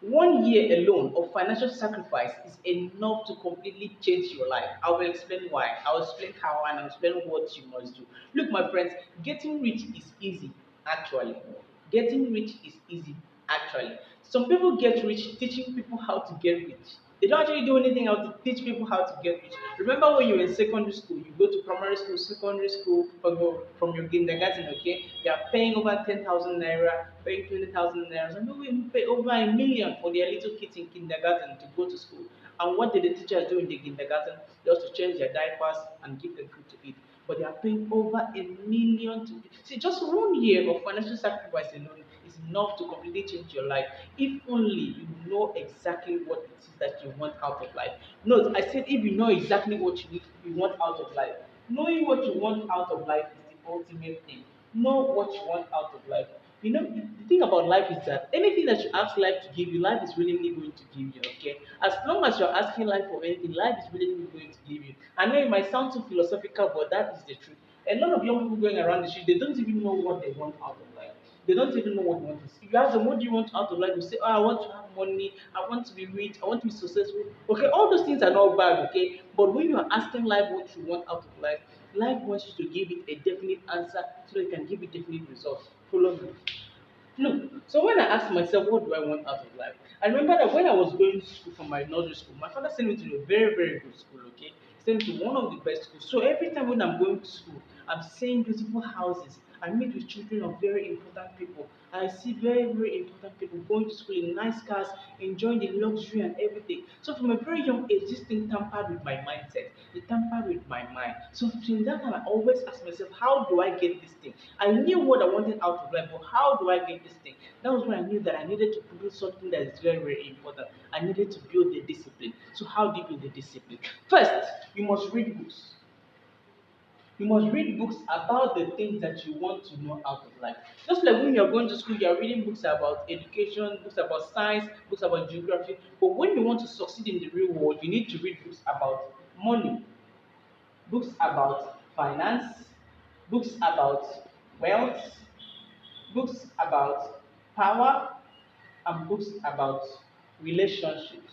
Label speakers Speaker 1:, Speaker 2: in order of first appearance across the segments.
Speaker 1: 1 year alone of financial sacrifice is enough to completely change your life. I will explain why. I will explain how and I'll explain what you must do. Look, my friends, getting rich is easy, actually. Getting rich is easy, actually. Some people get rich teaching people how to get rich. They don't actually do anything how to teach people how to get rich. Remember when you were in secondary school, you go to primary school, secondary school, from your kindergarten, okay? They are paying over 10,000 naira, paying 20,000 naira. Some people even pay over 1 million for their little kids in kindergarten to go to school. And what did the teachers do in the kindergarten? Just to change their diapers and give them food to eat. But they are paying over 1 million to see just 1 year of financial sacrifice alone is enough to completely change your life. If only you know exactly what it is that you want out of life. Note, I said if you know exactly what you want out of life. Knowing what you want out of life is the ultimate thing. Know what you want out of life. The thing about life is that anything that you ask life to give you, life is willingly going to give you, okay? As long as you're asking life for anything, life is willingly going to give you. I know it might sound too philosophical, but that is the truth. A lot of young people going around the street, they don't even know what they want out of life. They don't even know what they want. If you ask them, what do you want out of life? You say, oh, I want to have money, I want to be rich, I want to be successful. Okay, all those things are not bad, okay? But when you are asking life what you want out of life, life wants you to give it a definite answer so it can give you definite results. Follow me. Look, so when I asked myself, what do I want out of life? I remember that when I was going to school from my nursery school, my father sent me to a very, very good school, okay? Sent me to one of the best schools. So every time when I'm going to school, I'm seeing beautiful houses. I meet with children of very important people. I see very, very important people going to school in nice cars, enjoying the luxury and everything. So from a very young age, this thing tampered with my mindset. It tampered with my mind. So from that time, I always ask myself, how do I get this thing? I knew what I wanted out of life, but how do I get this thing? That was when I knew that I needed to build something that is very, very important. I needed to build the discipline. So how do you build the discipline? First, you must read books. You must read books about the things that you want to know out of life. Just like when you're going to school, you're reading books about education, books about science, books about geography. But when you want to succeed in the real world, you need to read books about money, books about finance, books about wealth, books about power, and books about relationships.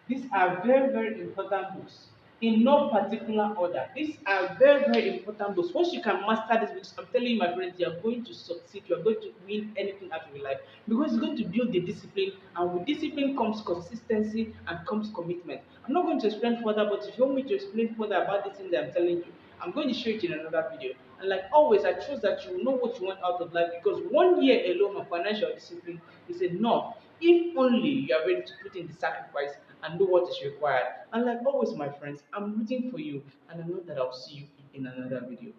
Speaker 1: These are very, very important books in no particular order. These are very, very important books. Once you can master these books, I'm telling you, my friends, you are going to succeed. You are going to win anything out of your life because it's going to build the discipline, and with discipline comes consistency and comes commitment. I'm not going to explain further, but if you want me to explain further about this thing that I'm telling you, I'm going to show it in another video. And like always, I trust that you will know what you want out of life because 1 year alone of financial discipline is enough if only you are ready to put in the sacrifice and do what is required. And like always, my friends, I'm rooting for you and I know that I'll see you in another video.